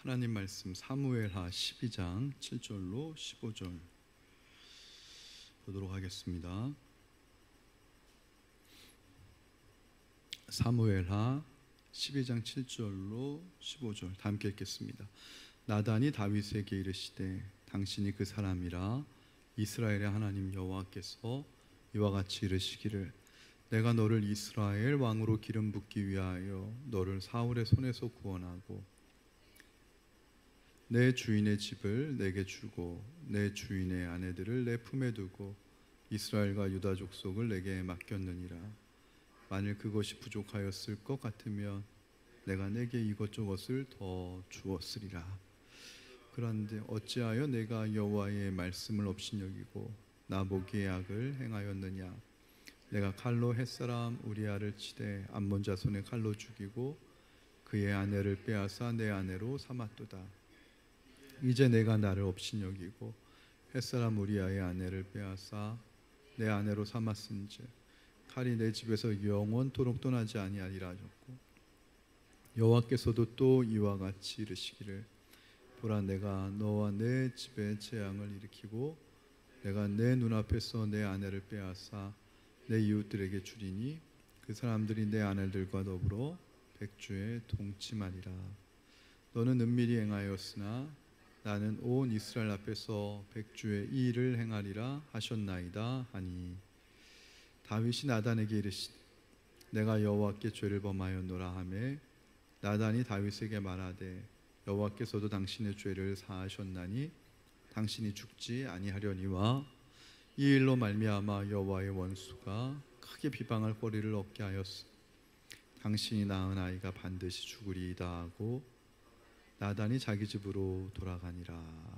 하나님 말씀 사무엘하 12장 7절로 15절 보도록 하겠습니다. 사무엘하 12장 7절로 15절 다 함께 읽겠습니다. 나단이 다윗에게 이르시되 당신이 그 사람이라 이스라엘의 하나님 여호와께서 이와 같이 이르시기를 내가 너를 이스라엘 왕으로 기름 붓기 위하여 너를 사울의 손에서 구원하고 내 주인의 집을 내게 주고 내 주인의 아내들을 내 품에 두고 이스라엘과 유다 족속을 내게 맡겼느니라. 만일 그것이 부족하였을 것 같으면 내가 내게 이것저것을 더 주었으리라. 그런데 어찌하여 내가 여호와의 말씀을 업신여기고 나보기의 악을 행하였느냐. 내가 칼로 햇사람 우리아를 치되 암몬 자손의 칼로 죽이고 그의 아내를 빼앗아 내 아내로 삼았도다. 이제 내가 나를 업신여기고 햇사람 우리아의 아내를 빼앗아 내 아내로 삼았은즉 칼이 내 집에서 영원토록 떠나지 아니하리라 하셨고, 여호와께서도 또 이와 같이 이르시기를 보라 내가 너와 내 집에 재앙을 일으키고 내가 내 눈앞에서 내 아내를 빼앗아 내 이웃들에게 주리니 그 사람들이 내 아내들과 더불어 백주에 동침하리라. 너는 은밀히 행하였으나 나는 온 이스라엘 앞에서 백주의 이 일을 행하리라 하셨나이다 하니, 다윗이 나단에게 이르시되 내가 여호와께 죄를 범하였노라 하매 나단이 다윗에게 말하되 여호와께서도 당신의 죄를 사하셨나니 당신이 죽지 아니하려니와 이 일로 말미암아 여호와의 원수가 크게 비방할 거리를 얻게 하였으니 당신이 낳은 아이가 반드시 죽으리이다 하고 나단이 자기 집으로 돌아가니라.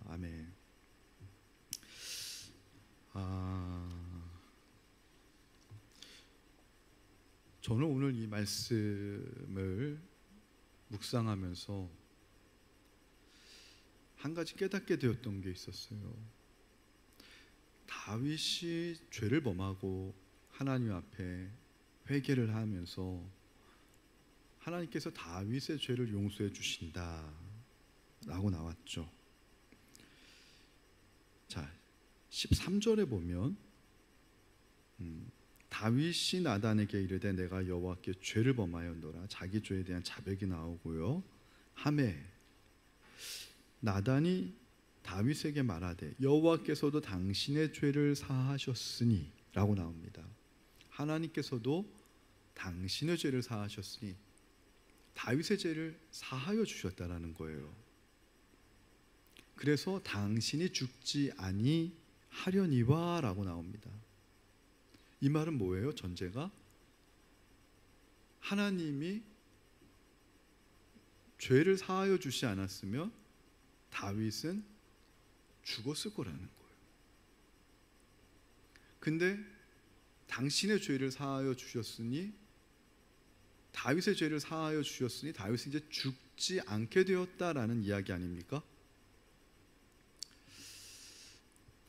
아멘. 저는 오늘 이 말씀을 묵상하면서 한 가지 깨닫게 되었던 게 있었어요. 다윗이 죄를 범하고 하나님 앞에 회개를 하면서 하나님께서 다윗의 죄를 용서해 주신다 라고 나왔죠. 자, 13절에 보면 다윗이 나단에게 이르되 내가 여호와께 죄를 범하였노라. 자기 죄에 대한 자백이 나오고요. 하매 나단이 다윗에게 말하되 여호와께서도 당신의 죄를 사하셨으니 라고 나옵니다. 하나님께서도 당신의 죄를 사하셨으니 다윗의 죄를 사하여 주셨다라는 거예요. 그래서 당신이 죽지 아니하려니와 라고 나옵니다. 이 말은 뭐예요? 전제가 하나님이 죄를 사하여 주지 않았으면 다윗은 죽었을 거라는 거예요. 근데 당신의 죄를 사하여 주셨으니 다윗의 죄를 사하여 주셨으니 다윗은 이제 죽지 않게 되었다라는 이야기 아닙니까?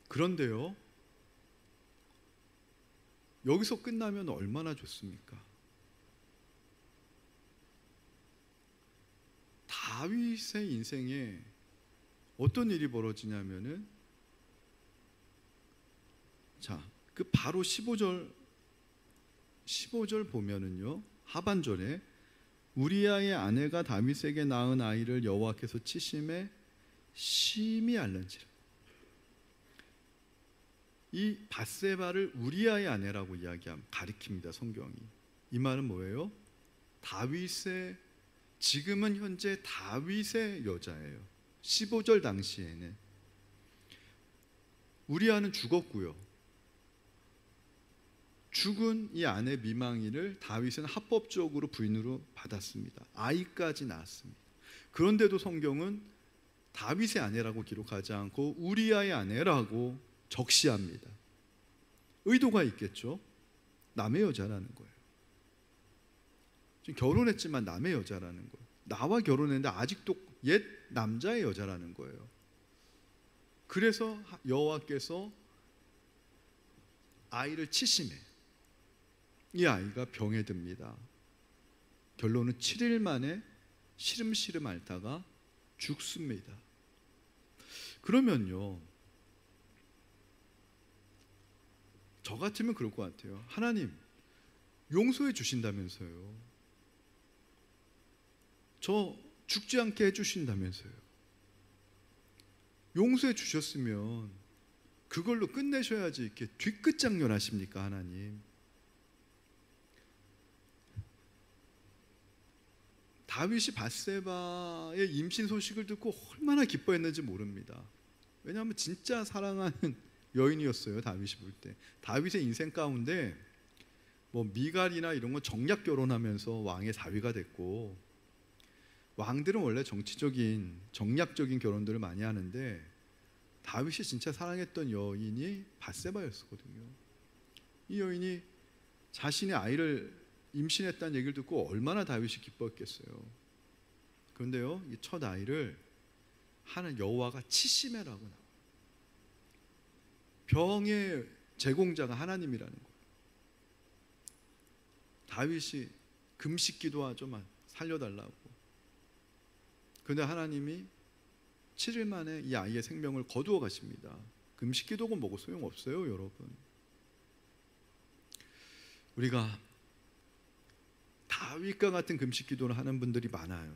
그런데요, 여기서 끝나면 얼마나 좋습니까? 다윗의 인생에 어떤 일이 벌어지냐면은, 자, 그 바로 15절 보면은요, 하반절에 우리아의 아내가 다윗에게 낳은 아이를 여호와께서 치심에 심히 알른지라. 이 밧세바를 우리아의 아내라고 가리킵니다, 성경이. 이 말은 뭐예요? 다윗의, 지금은 현재 다윗의 여자예요. 15절 당시에는 우리아는 죽었고요. 죽은 이 아내 미망이를 다윗은 합법적으로 부인으로 받았습니다. 아이까지 낳았습니다. 그런데도 성경은 다윗의 아내라고 기록하지 않고 우리아의 아내라고 적시합니다. 의도가 있겠죠. 남의 여자라는 거예요. 지금 결혼했지만 남의 여자라는 거예요. 나와 결혼했는데 아직도 옛 남자의 여자라는 거예요. 그래서 여호와께서 아이를 치심해 이 아이가 병에 듭니다. 결론은 7일 만에 시름시름 앓다가 죽습니다. 그러면요, 저 같으면 그럴 것 같아요. 하나님 용서해 주신다면서요. 저 죽지 않게 해주신다면서요. 용서해 주셨으면 그걸로 끝내셔야지 이렇게 뒤끝장렬 하십니까, 하나님? 다윗이 밧세바의 임신 소식을 듣고 얼마나 기뻐했는지 모릅니다. 왜냐하면 진짜 사랑하는 여인이었어요, 다윗이 볼 때. 다윗의 인생 가운데 뭐 미갈이나 이런 건 정략 결혼하면서 왕의 사위가 됐고, 왕들은 원래 정치적인 정략적인 결혼들을 많이 하는데 다윗이 진짜 사랑했던 여인이 밧세바였거든요. 이 여인이 자신의 아이를 임신했다는 얘기를 듣고 얼마나 다윗이 기뻤겠어요. 그런데요, 이 첫 아이를 하는 여호와가 치시메라고 나와요. 병의 제공자가 하나님이라는 거예요. 다윗이 금식 기도하죠만 살려달라고. 그런데 하나님이 7일 만에 이 아이의 생명을 거두어 가십니다. 금식 기도고 뭐고 소용없어요, 여러분. 우리가 다윗과 같은 금식 기도를 하는 분들이 많아요.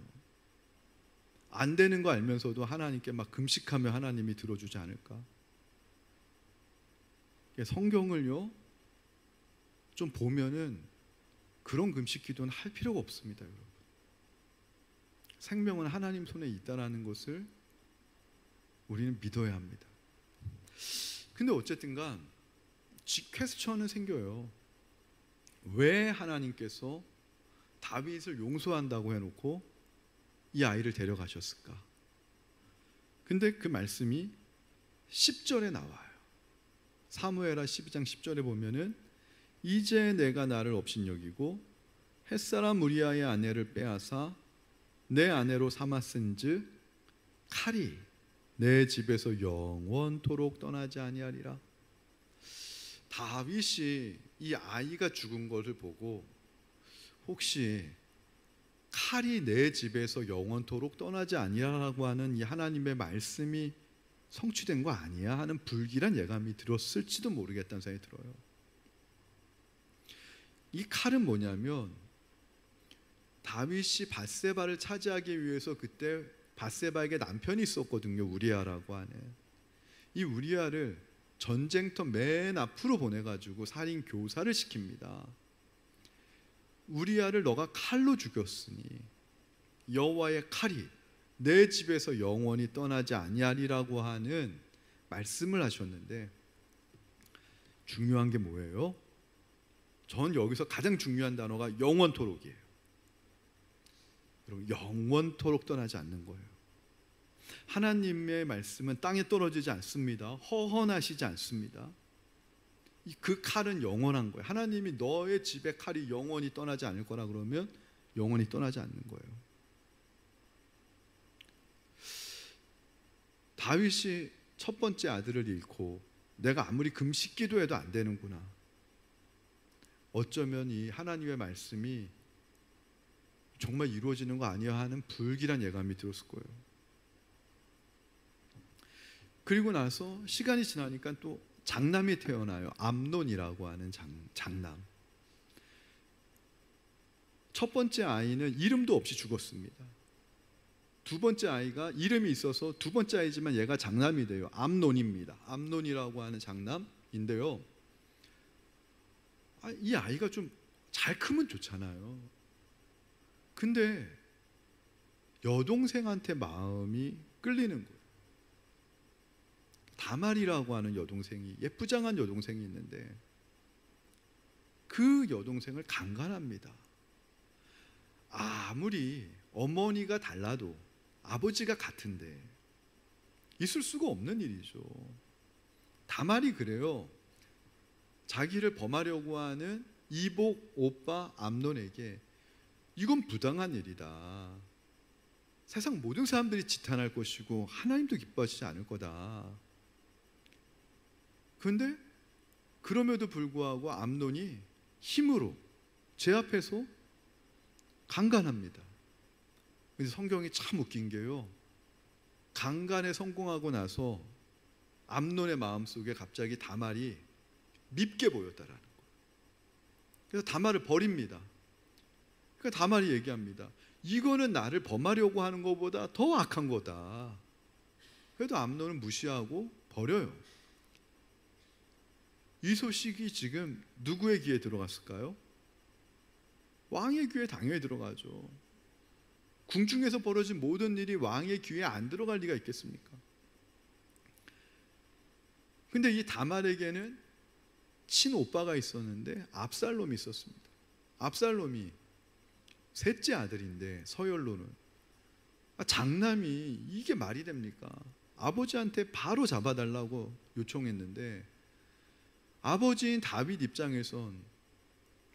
안 되는 거 알면서도 하나님께 막 금식하며 하나님이 들어주지 않을까? 성경을요 좀 보면은 그런 금식 기도는 할 필요가 없습니다, 여러분. 생명은 하나님 손에 있다라는 것을 우리는 믿어야 합니다. 근데 어쨌든간 퀘스천은 생겨요. 왜 하나님께서 다윗을 용서한다고 해놓고 이 아이를 데려가셨을까? 근데 그 말씀이 10절에 나와요. 사무엘하 12장 10절에 보면은 이제 내가 나를 업신여기고 햇사람 우리아의 아내를 빼앗아 내 아내로 삼았은즉 칼이 내 집에서 영원토록 떠나지 아니하리라. 다윗이 이 아이가 죽은 것을 보고 혹시 칼이 내 집에서 영원토록 떠나지 아니하라고 하는 이 하나님의 말씀이 성취된 거 아니야 하는 불길한 예감이 들었을지도 모르겠다는 생각이 들어요. 이 칼은 뭐냐면 다윗이 밧세바를 차지하기 위해서 그때 밧세바에게 남편이 있었거든요, 우리아라고 하는. 이 우리아를 전쟁터 맨 앞으로 보내가지고 살인 교사를 시킵니다. 우리아를 너가 칼로 죽였으니 여호와의 칼이 내 집에서 영원히 떠나지 아니하리라고 하는 말씀을 하셨는데, 중요한 게 뭐예요? 전 여기서 가장 중요한 단어가 영원토록이에요. 여러분, 영원토록 떠나지 않는 거예요. 하나님의 말씀은 땅에 떨어지지 않습니다. 허헌하시지 않습니다. 그 칼은 영원한 거예요. 하나님이 너의 집에 칼이 영원히 떠나지 않을 거라 그러면 영원히 떠나지 않는 거예요. 다윗이 첫 번째 아들을 잃고 내가 아무리 금식 기도해도 안 되는구나. 어쩌면 이 하나님의 말씀이 정말 이루어지는 거 아니야 하는 불길한 예감이 들었을 거예요. 그리고 나서 시간이 지나니까 또 장남이 태어나요. 암논이라고 하는 장남. 첫 번째 아이는 이름도 없이 죽었습니다. 두 번째 아이가 이름이 있어서 두 번째 아이지만 얘가 장남이 돼요. 암논입니다. 암논이라고 하는 장남인데요. 이 아이가 좀 잘 크면 좋잖아요. 근데 여동생한테 마음이 끌리는 거예요. 다말이라고 하는 여동생이, 예쁘장한 여동생이 있는데 그 여동생을 강간합니다. 아무리 어머니가 달라도 아버지가 같은데 있을 수가 없는 일이죠. 다말이 그래요. 자기를 범하려고 하는 이복 오빠 암논에게 이건 부당한 일이다. 세상 모든 사람들이 지탄할 것이고 하나님도 기뻐하시지 않을 거다. 그런데 그럼에도 불구하고 암논이 힘으로 제 앞에서 강간합니다. 그래서 성경이 참 웃긴 게요, 강간에 성공하고 나서 암논의 마음속에 갑자기 다말이 밉게 보였다라는 거예요. 그래서 다말을 버립니다. 그러니까 다말이 얘기합니다. 이거는 나를 범하려고 하는 것보다 더 악한 거다. 그래도 암논은 무시하고 버려요. 이 소식이 지금 누구의 귀에 들어갔을까요? 왕의 귀에 당연히 들어가죠. 궁중에서 벌어진 모든 일이 왕의 귀에 안 들어갈 리가 있겠습니까? 근데 이 다말에게는 친오빠가 있었는데 압살롬이 있었습니다. 압살롬이 셋째 아들인데 서열로는 장남이 이게 말이 됩니까? 아버지한테 바로 잡아달라고 요청했는데 아버지인 다윗 입장에선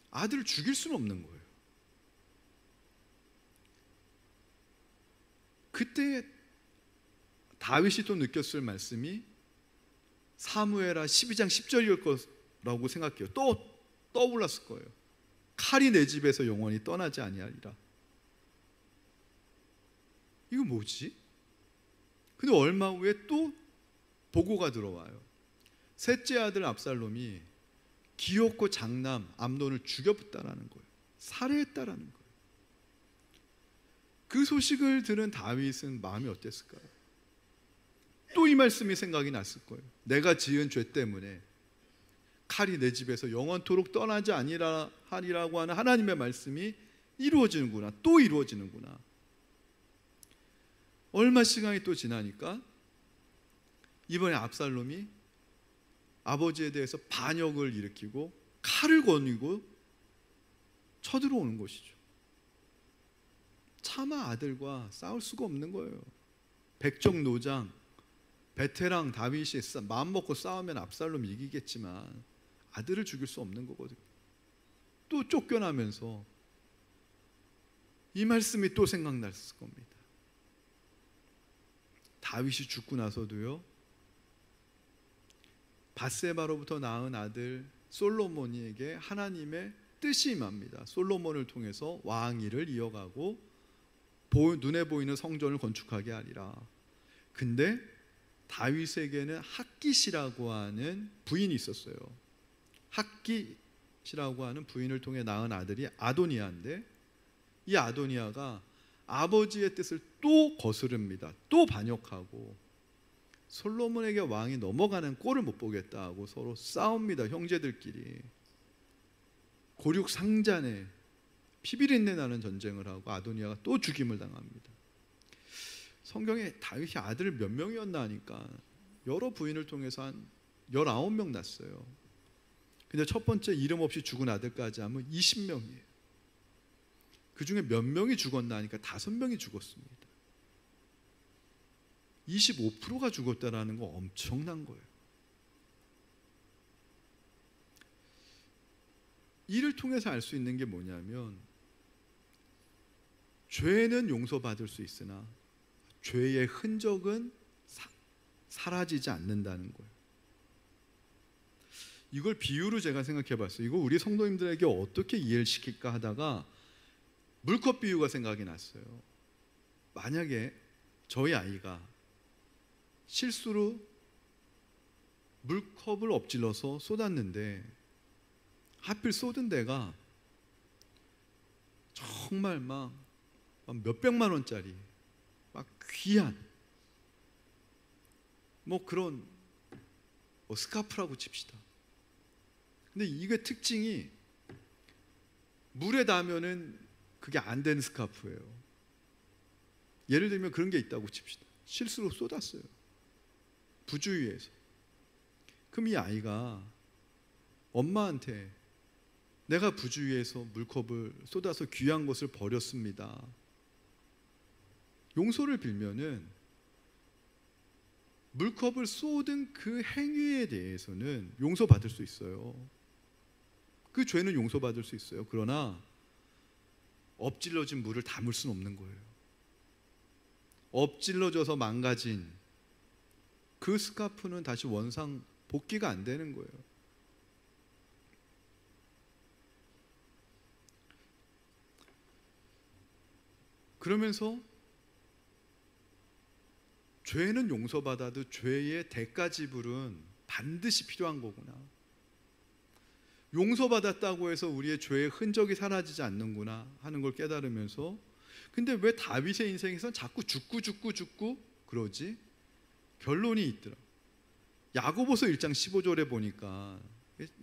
아들을 죽일 수는 없는 거예요. 그때 다윗이 또 느꼈을 말씀이 사무엘하 12장 10절일 거라고 생각해요. 또 떠올랐을 거예요. 칼이 내 집에서 영원히 떠나지 아니하리라. 이거 뭐지? 근데 얼마 후에 또 보고가 들어와요. 셋째 아들 압살롬이 귀엽고 장남 암논을 죽여봤다라는 거예요. 살해했다라는 거예요. 그 소식을 들은 다윗은 마음이 어땠을까요? 또 이 말씀이 생각이 났을 거예요. 내가 지은 죄 때문에 칼이 내 집에서 영원토록 떠나지 아니라 하리라고 하는 하나님의 말씀이 이루어지는구나. 또 이루어지는구나. 얼마 시간이 또 지나니까 이번에 압살롬이 아버지에 대해서 반역을 일으키고 칼을 거니고 쳐들어오는 것이죠. 차마 아들과 싸울 수가 없는 거예요. 백정노장 베테랑 다윗이 마음먹고 싸우면 압살롬이 이기겠지만 아들을 죽일 수 없는 거거든요. 또 쫓겨나면서 이 말씀이 또 생각났을 겁니다. 다윗이 죽고 나서도요, 밧세바로부터 낳은 아들 솔로몬에게 하나님의 뜻이 임합니다. 솔로몬을 통해서 왕위를 이어가고 눈에 보이는 성전을 건축하게 하리라. 근데 다윗에게는 핫깃이라고 하는 부인이 있었어요. 핫깃이라고 하는 부인을 통해 낳은 아들이 아도니아인데, 이 아도니아가 아버지의 뜻을 또 거스릅니다. 또 반역하고 솔로몬에게 왕이 넘어가는 꼴을 못 보겠다 하고 서로 싸웁니다. 형제들끼리 고륙상잔에 피비린내 나는 전쟁을 하고 아도니아가 또 죽임을 당합니다. 성경에 다윗이 아들 몇 명이었나 하니까 여러 부인을 통해서 한 19명 낳았어요. 근데 첫 번째 이름 없이 죽은 아들까지 하면 20명이에요. 그 중에 몇 명이 죽었나 하니까 5명이 죽었습니다. 25%가 죽었다라는 거 엄청난 거예요. 이를 통해서 알 수 있는 게 뭐냐면, 죄는 용서받을 수 있으나 죄의 흔적은 사라지지 않는다는 거예요. 이걸 비유로 제가 생각해 봤어요. 이거 우리 성도님들에게 어떻게 이해를 시킬까 하다가 물컵 비유가 생각이 났어요. 만약에 저희 아이가 실수로 물컵을 엎질러서 쏟았는데 하필 쏟은 데가 정말 막 몇백만 원짜리 막 귀한 그런 스카프라고 칩시다. 근데 이게 특징이 물에 닿으면은 그게 안 되는 스카프예요. 예를 들면 그런 게 있다고 칩시다. 실수로 쏟았어요. 부주의해서. 그럼 이 아이가 엄마한테 내가 부주의해서 물컵을 쏟아서 귀한 것을 버렸습니다. 용서를 빌면은 물컵을 쏟은 그 행위에 대해서는 용서받을 수 있어요. 그 죄는 용서받을 수 있어요. 그러나 엎질러진 물을 담을 수는 없는 거예요. 엎질러져서 망가진 그 스카프는 다시 원상 복귀가 안 되는 거예요. 그러면서 죄는 용서받아도 죄의 대가 지불은 반드시 필요한 거구나. 용서받았다고 해서 우리의 죄의 흔적이 사라지지 않는구나 하는 걸 깨달으면서, 근데 왜 다윗의 인생에선 자꾸 죽고 그러지? 결론이 있더라. 야고보서 1장 15절에 보니까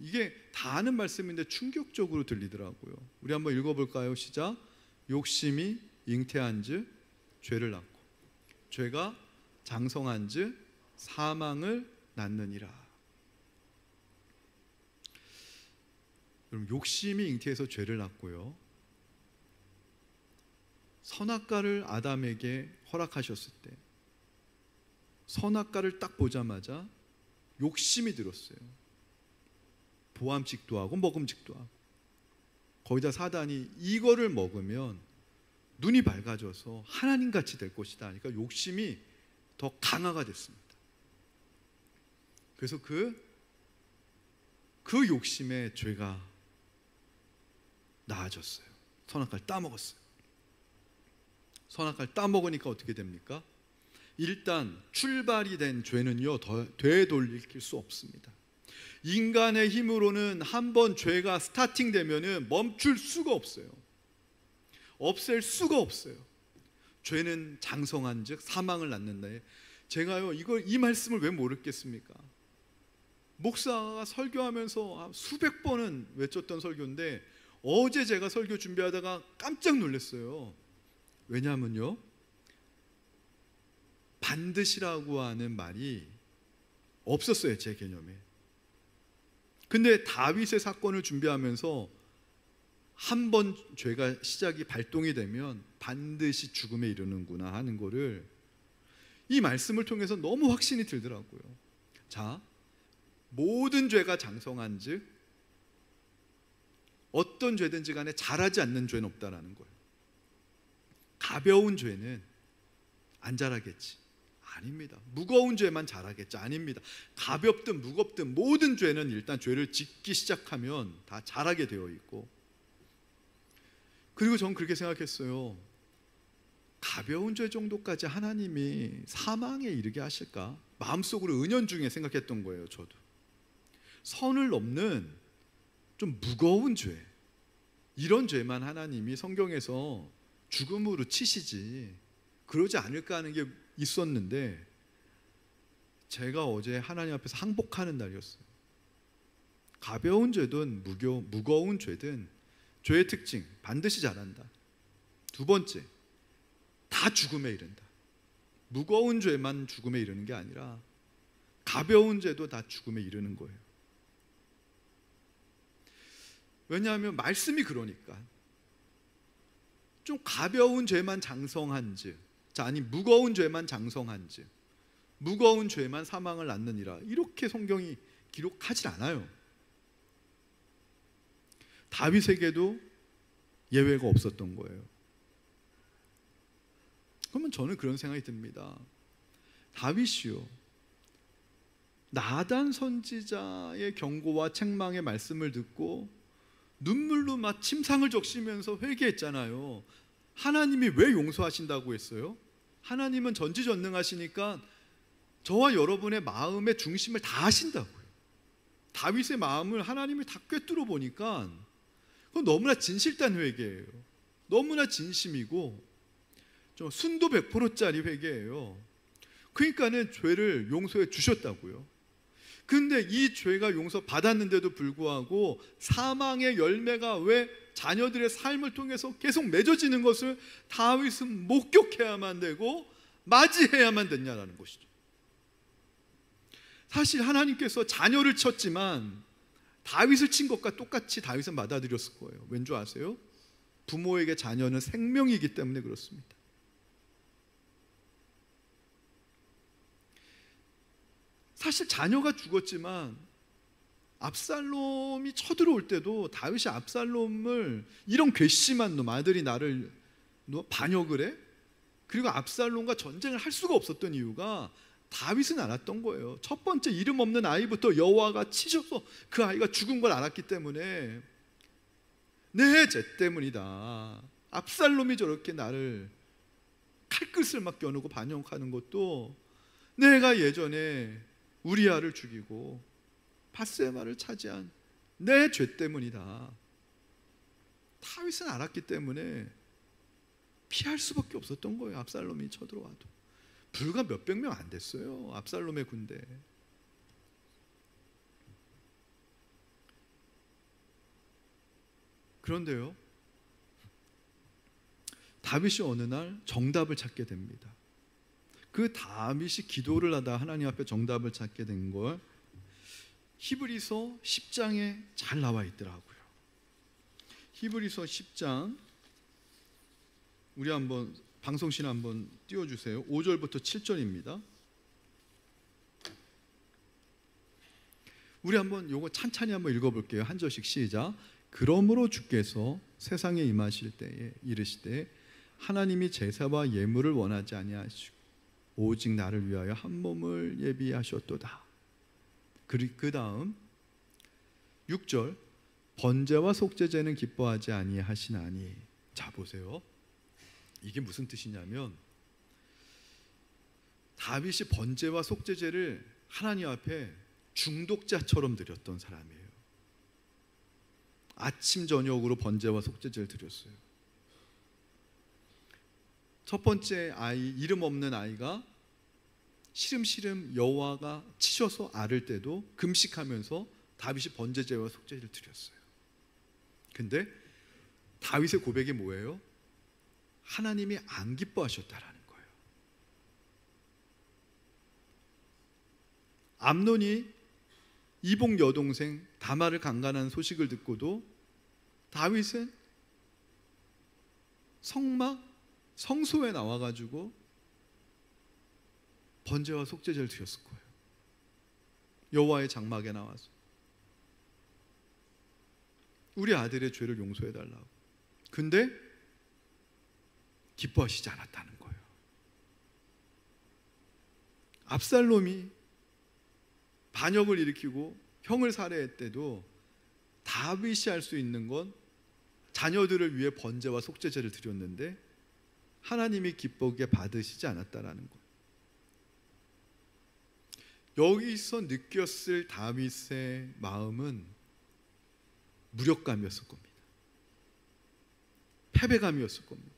이게 다 아는 말씀인데 충격적으로 들리더라고요. 우리 한번 읽어볼까요? 시작. 욕심이 잉태한즉 죄를 낳고 죄가 장성한즉 사망을 낳느니라. 그럼 욕심이 잉태해서 죄를 낳고요, 선악과를 아담에게 허락하셨을 때 선악과를 딱 보자마자 욕심이 들었어요. 보암직도 하고 먹음직도 하고. 거기다 사단이 이거를 먹으면 눈이 밝아져서 하나님같이 될 것이다 하니까 욕심이 더 강화가 됐습니다. 그래서 그 욕심에 죄가 나아졌어요. 선악과를 따먹었어요. 선악과를 따먹으니까 어떻게 됩니까? 일단 출발이 된 죄는요, 더 되돌릴 수 없습니다. 인간의 힘으로는 한번 죄가 스타팅 되면은 멈출 수가 없어요. 없앨 수가 없어요. 죄는 장성한즉 사망을 낳는다. 제가요, 이 말씀을 왜 모르겠습니까? 목사가 설교하면서 수백 번은 외쳤던 설교인데 어제 제가 설교 준비하다가 깜짝 놀랐어요. 왜냐하면요, 반드시라고 하는 말이 없었어요, 제 개념에. 근데 다윗의 사건을 준비하면서 한 번 죄가 시작이 발동이 되면 반드시 죽음에 이르는구나 하는 거를 이 말씀을 통해서 너무 확신이 들더라고요. 자, 모든 죄가 장성한즉 어떤 죄든지 간에 자라지 않는 죄는 없다라는 거예요. 가벼운 죄는 안 자라겠지? 아닙니다. 무거운 죄만 자라겠지? 아닙니다. 가볍든 무겁든 모든 죄는 일단 죄를 짓기 시작하면 다 자라게 되어 있고, 그리고 전 그렇게 생각했어요. 가벼운 죄 정도까지 하나님이 사망에 이르게 하실까? 마음속으로 은연중에 생각했던 거예요. 저도 선을 넘는 좀 무거운 죄, 이런 죄만 하나님이 성경에서 죽음으로 치시지 그러지 않을까 하는 게 있었는데, 제가 어제 하나님 앞에서 항복하는 날이었어요. 가벼운 죄든 무거운 죄든 죄의 특징 반드시 자란다. 두 번째, 다 죽음에 이른다. 무거운 죄만 죽음에 이르는 게 아니라 가벼운 죄도 다 죽음에 이르는 거예요. 왜냐하면 말씀이 그러니까. 좀 가벼운 죄만 장성한즉, 아니 무거운 죄만 장성한즉 무거운 죄만 사망을 낳느니라, 이렇게 성경이 기록하지 않아요. 다윗에게도 예외가 없었던 거예요. 그러면 저는 그런 생각이 듭니다. 다윗이요, 나단 선지자의 경고와 책망의 말씀을 듣고 눈물로 막 침상을 적시면서 회개했잖아요. 하나님이 왜 용서하신다고 했어요? 하나님은 전지전능하시니까 저와 여러분의 마음의 중심을 다 아신다고요. 다윗의 마음을 하나님이 다 꿰뚫어 보니까 그건 너무나 진실된 회개예요. 너무나 진심이고 좀 순도 100%짜리 회개예요. 그러니까는 죄를 용서해 주셨다고요. 근데 이 죄가 용서받았는데도 불구하고 사망의 열매가 왜 자녀들의 삶을 통해서 계속 맺어지는 것을 다윗은 목격해야만 되고 맞이해야만 됐냐라는 것이죠. 사실 하나님께서 자녀를 쳤지만 다윗을 친 것과 똑같이 다윗은 받아들였을 거예요. 왠 줄 아세요? 부모에게 자녀는 생명이기 때문에 그렇습니다. 사실 자녀가 죽었지만 압살롬이 쳐들어올 때도 다윗이 압살롬을, 이런 괘씸한 놈, 아들이 나를 반역을 해? 그리고 압살롬과 전쟁을 할 수가 없었던 이유가 다윗은 알았던 거예요. 첫 번째, 이름 없는 아이부터 여호와가 치셔서 그 아이가 죽은 걸 알았기 때문에 내 죄 때문이다. 압살롬이 저렇게 나를 칼끝을 막 겨누고 반역하는 것도 내가 예전에 우리아를 죽이고 바세마를 차지한 내 죄 때문이다. 다윗은 알았기 때문에 피할 수밖에 없었던 거예요. 압살롬이 쳐들어와도 불과 몇백 명 안 됐어요. 압살롬의 군대. 그런데요, 다윗이 어느 날 정답을 찾게 됩니다. 그 다윗이 기도를 하다 하나님 앞에 정답을 찾게 된 걸 히브리서 10장에 잘 나와 있더라고요. 히브리서 10장, 우리 한번 방송신 한번 띄워주세요. 5절부터 7절입니다. 우리 한번 요거 찬찬히 한번 읽어볼게요. 한 절씩 시작. 그러므로 주께서 세상에 임하실 때에 이르시되 하나님이 제사와 예물을 원하지 아니하시고 오직 나를 위하여 한 몸을 예비하셨도다. 그 다음 6절 번제와 속죄제는 기뻐하지 아니하시나니. 자 보세요, 이게 무슨 뜻이냐면 다윗이 번제와 속죄제를 하나님 앞에 중독자처럼 드렸던 사람이에요. 아침 저녁으로 번제와 속죄제를 드렸어요. 첫 번째 아이, 이름 없는 아이가 시름시름 여호와가 치셔서 앓을 때도 금식하면서 다윗이 번제제와 속죄제를 드렸어요. 근데 다윗의 고백이 뭐예요? 하나님이 안 기뻐하셨다라는 거예요. 암논이 이복 여동생 다말을 강간한 소식을 듣고도 다윗은 성소에 나와가지고 번제와 속죄제를 드렸을 거예요. 여호와의 장막에 나와서 우리 아들의 죄를 용서해달라고. 근데 기뻐하시지 않았다는 거예요. 압살롬이 반역을 일으키고 형을 살해했때도 다윗이 할 수 있는 건 자녀들을 위해 번제와 속죄제를 드렸는데 하나님이 기쁘게 받으시지 않았다라는 거예요. 여기서 느꼈을 다윗의 마음은 무력감이었을 겁니다. 패배감이었을 겁니다.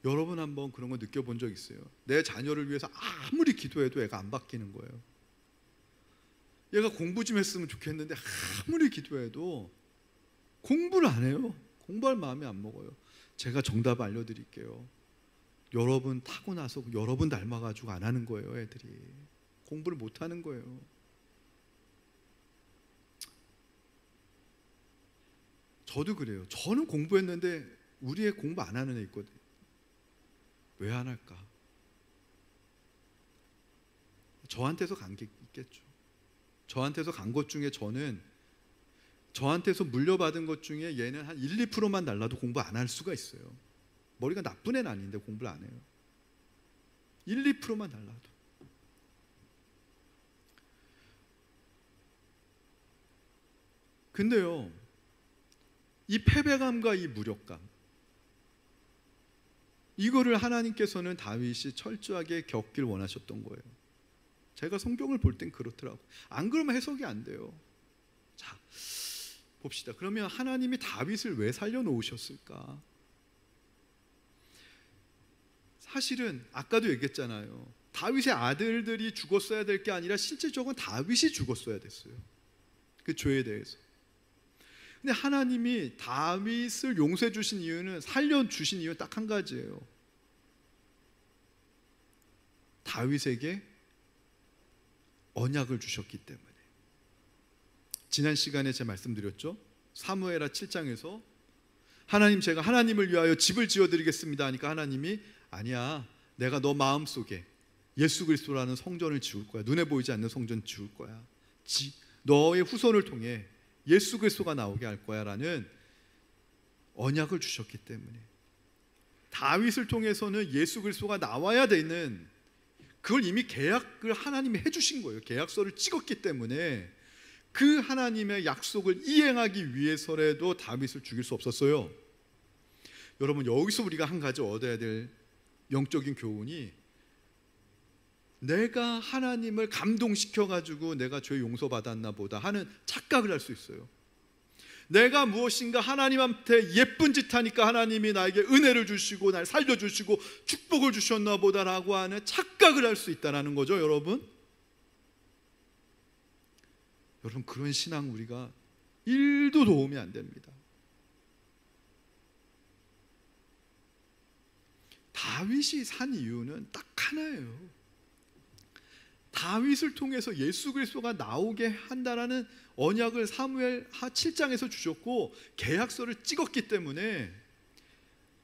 여러분 한번 그런 거 느껴본 적 있어요? 내 자녀를 위해서 아무리 기도해도 애가 안 바뀌는 거예요. 얘가 공부 좀 했으면 좋겠는데 아무리 기도해도 공부를 안 해요. 공부할 마음이 안 먹어요. 제가 정답 알려드릴게요. 여러분 타고나서 여러분 닮아가지고 안 하는 거예요. 애들이 공부를 못 하는 거예요. 저도 그래요. 저는 공부했는데 우리 애 공부 안 하는 애 있거든요. 왜 안 할까? 저한테서 간 게 있겠죠. 저한테서 간 것 중에 저한테서 물려받은 것 중에 얘는 한 1, 2%만 달라도 공부 안 할 수가 있어요. 머리가 나쁜 애는 아닌데 공부를 안 해요. 1, 2%만 달라도. 근데요, 이 패배감과 이 무력감, 이거를 하나님께서는 다윗이 철저하게 겪길 원하셨던 거예요. 제가 성경을 볼 땐 그렇더라고요. 안 그러면 해석이 안 돼요. 자, 봅시다. 그러면 하나님이 다윗을 왜 살려놓으셨을까? 사실은 아까도 얘기했잖아요. 다윗의 아들들이 죽었어야 될 게 아니라 실제적으로 다윗이 죽었어야 됐어요. 그 죄에 대해서. 근데 하나님이 다윗을 용서해 주신 이유는, 살려주신 이유는 딱 한 가지예요. 다윗에게 언약을 주셨기 때문에. 지난 시간에 제가 말씀드렸죠. 사무엘하 7장에서 하나님, 제가 하나님을 위하여 집을 지어드리겠습니다 하니까 하나님이 아니야, 내가 너 마음속에 예수 그리스도라는 성전을 지을 거야. 눈에 보이지 않는 성전 지을 거야. 너의 후손을 통해 예수 그리스도가 나오게 할 거야 라는 언약을 주셨기 때문에, 다윗을 통해서는 예수 그리스도가 나와야 되는, 그걸 이미 계약을 하나님이 해주신 거예요. 계약서를 찍었기 때문에 그 하나님의 약속을 이행하기 위해서라도 다윗을 죽일 수 없었어요. 여러분, 여기서 우리가 한 가지 얻어야 될 영적인 교훈이, 내가 하나님을 감동시켜가지고 내가 죄 용서받았나 보다 하는 착각을 할 수 있어요. 내가 무엇인가 하나님한테 예쁜 짓 하니까 하나님이 나에게 은혜를 주시고 날 살려주시고 축복을 주셨나 보다라고 하는 착각을 할 수 있다는 거죠. 여러분, 그런 신앙 우리가 1도 도움이 안 됩니다. 다윗이 산 이유는 딱 하나예요. 다윗을 통해서 예수 그리스도가 나오게 한다라는 언약을 사무엘하 7장에서 주셨고 계약서를 찍었기 때문에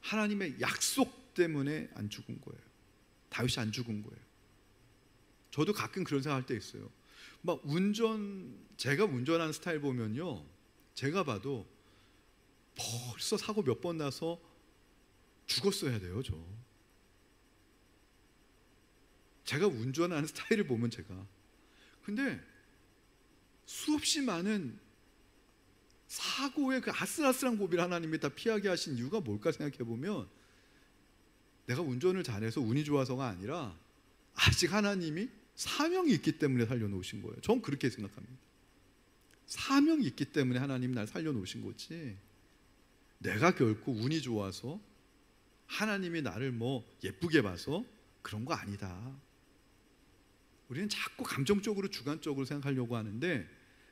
하나님의 약속 때문에 안 죽은 거예요. 다윗이 안 죽은 거예요. 저도 가끔 그런 생각할 때 있어요. 막 제가 운전하는 스타일 보면요, 제가 봐도 벌써 사고 몇 번 나서 죽었어야 돼요. 제가 운전하는 스타일을 보면 근데 수없이 많은 사고의 그 아슬아슬한 고비를 하나님이 다 피하게 하신 이유가 뭘까 생각해 보면 내가 운전을 잘해서 운이 좋아서가 아니라 아직 하나님이 사명이 있기 때문에 살려놓으신 거예요. 전 그렇게 생각합니다. 사명이 있기 때문에 하나님 날 살려놓으신 거지, 내가 결코 운이 좋아서 하나님이 나를 예쁘게 봐서 그런 거 아니다. 우리는 자꾸 감정적으로 주관적으로 생각하려고 하는데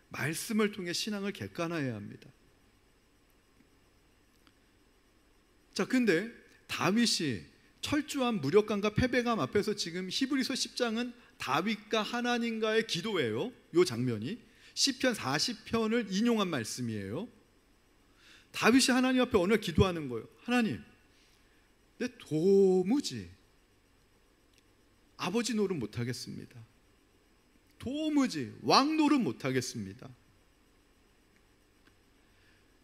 말씀을 통해 신앙을 객관화해야 합니다. 자, 근데 다윗이 철저한 무력감과 패배감 앞에서 지금 히브리서 10장은 다윗과 하나님과의 기도예요. 이 장면이 시편 40편을 인용한 말씀이에요. 다윗이 하나님 앞에 오늘 기도하는 거예요. 하나님, 내 도무지 아버지 노릇 못하겠습니다. 도무지 왕 노릇 못하겠습니다.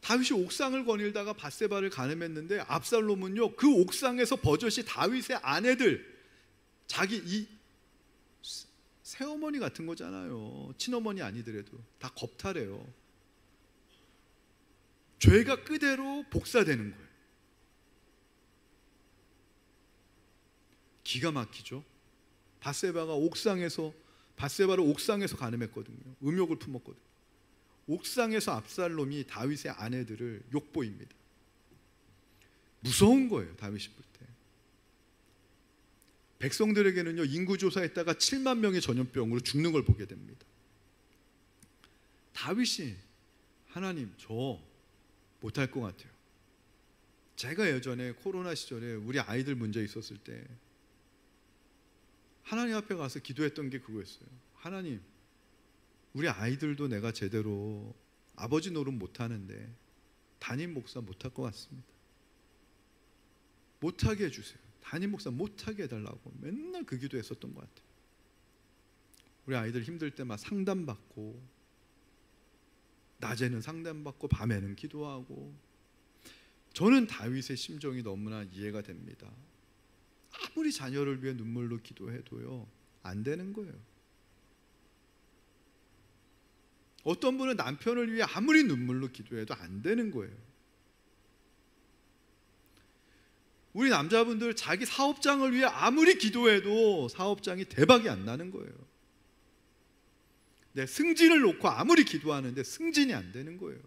다윗이 옥상을 거닐다가 밧세바를 간음했는데 압살롬은요, 그 옥상에서 버젓이 다윗의 아내들, 자기 새어머니 같은 거잖아요. 친어머니 아니더라도 다 겁탈해요. 죄가 그대로 복사되는 거예요. 기가 막히죠. 밧세바를 옥상에서 간음했거든요. 음욕을 품었거든요. 옥상에서 압살롬이 다윗의 아내들을 욕보입니다. 무서운 거예요, 다윗이 볼 때. 백성들에게는요, 인구조사했다가 7만 명의 전염병으로 죽는 걸 보게 됩니다. 다윗이 하나님, 저 못할 것 같아요. 제가 예전에 코로나 시절에 우리 아이들 문제 있었을 때 하나님 앞에 가서 기도했던 게 그거였어요. 하나님, 우리 아이들도 내가 제대로 아버지 노릇 못하는데 담임 목사 못할 것 같습니다. 못하게 해주세요. 담임 목사 못하게 해달라고 맨날 그 기도했었던 것 같아요. 우리 아이들 힘들 때 막 상담받고, 낮에는 상담받고 밤에는 기도하고. 저는 다윗의 심정이 너무나 이해가 됩니다. 아무리 자녀를 위해 눈물로 기도해도요, 안 되는 거예요. 어떤 분은 남편을 위해 아무리 눈물로 기도해도 안 되는 거예요. 우리 남자분들 자기 사업장을 위해 아무리 기도해도 사업장이 대박이 안 나는 거예요. 내 승진을 놓고 아무리 기도하는데 승진이 안 되는 거예요.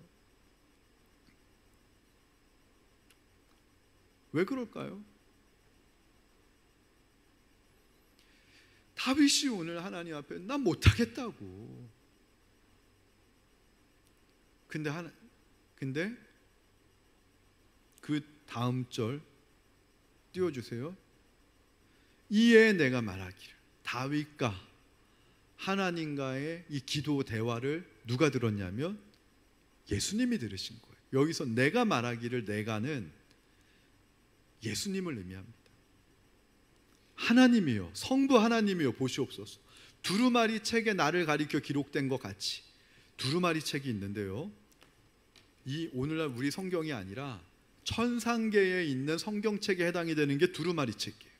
왜 그럴까요? 다윗이 오늘 하나님 앞에 난 못하겠다고. 근데 그 다음 절 띄워주세요. 이에 내가 말하기를. 다윗과 하나님과의 이 기도 대화를 누가 들었냐면 예수님이 들으신 거예요. 여기서 내가 말하기를, 내가는 예수님을 의미합니다. 하나님이요, 성부 하나님이요, 보시옵소서. 두루마리 책에 나를 가리켜 기록된 것 같이 두루마리 책이 있는데요, 이 오늘날 우리 성경이 아니라 천상계에 있는 성경책에 해당이 되는 게 두루마리 책이에요.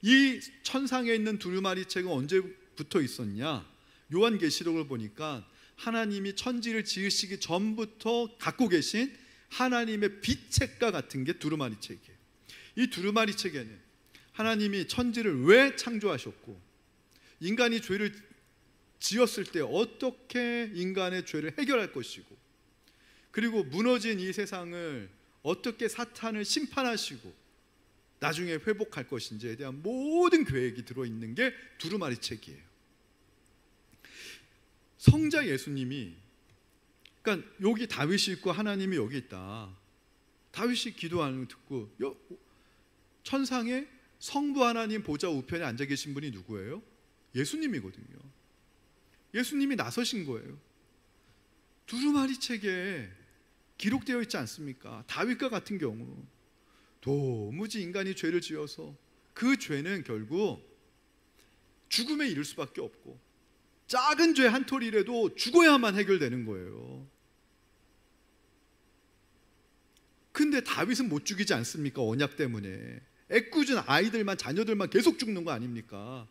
이 천상에 있는 두루마리 책은 언제부터 있었냐? 요한계시록을 보니까 하나님이 천지를 지으시기 전부터 갖고 계신 하나님의 빛책과 같은 게 두루마리 책이에요. 이 두루마리 책에는 하나님이 천지를 왜 창조하셨고 인간이 죄를 지었을 때 어떻게 인간의 죄를 해결할 것이고, 그리고 무너진 이 세상을 어떻게 사탄을 심판하시고 나중에 회복할 것인지에 대한 모든 계획이 들어있는 게 두루마리 책이에요. 성자 예수님이, 그러니까 여기 다윗이 있고 하나님이 여기 있다. 다윗이 기도하는 거 듣고, 천상에 성부 하나님 보좌 우편에 앉아 계신 분이 누구예요? 예수님이거든요. 예수님이 나서신 거예요. 두루마리 책에 기록되어 있지 않습니까? 다윗과 같은 경우 도무지 인간이 죄를 지어서 그 죄는 결국 죽음에 이를 수밖에 없고, 작은 죄 한 톨이라도 죽어야만 해결되는 거예요. 근데 다윗은 못 죽이지 않습니까? 언약 때문에 애꿎은 아이들만, 자녀들만 계속 죽는 거 아닙니까?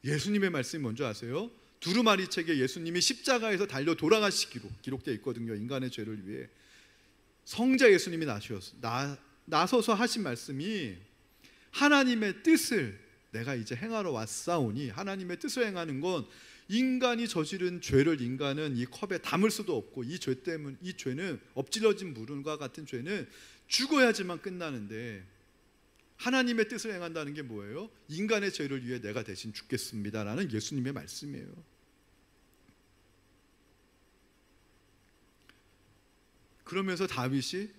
예수님의 말씀이 뭔지 아세요? 두루마리 책에 예수님이 십자가에서 달려 돌아가시기로 기록되어 있거든요. 인간의 죄를 위해. 성자 예수님이 나서서 하신 말씀이, 하나님의 뜻을 내가 이제 행하러 왔사오니, 하나님의 뜻을 행하는 건 인간이 저지른 죄를 인간은 이 컵에 담을 수도 없고, 이 죄는 엎질러진 물과 같은 죄는 죽어야지만 끝나는데, 하나님의 뜻을 행한다는 게 뭐예요? 인간의 죄를 위해 내가 대신 죽겠습니다라는 예수님의 말씀이에요. 그러면서 다윗이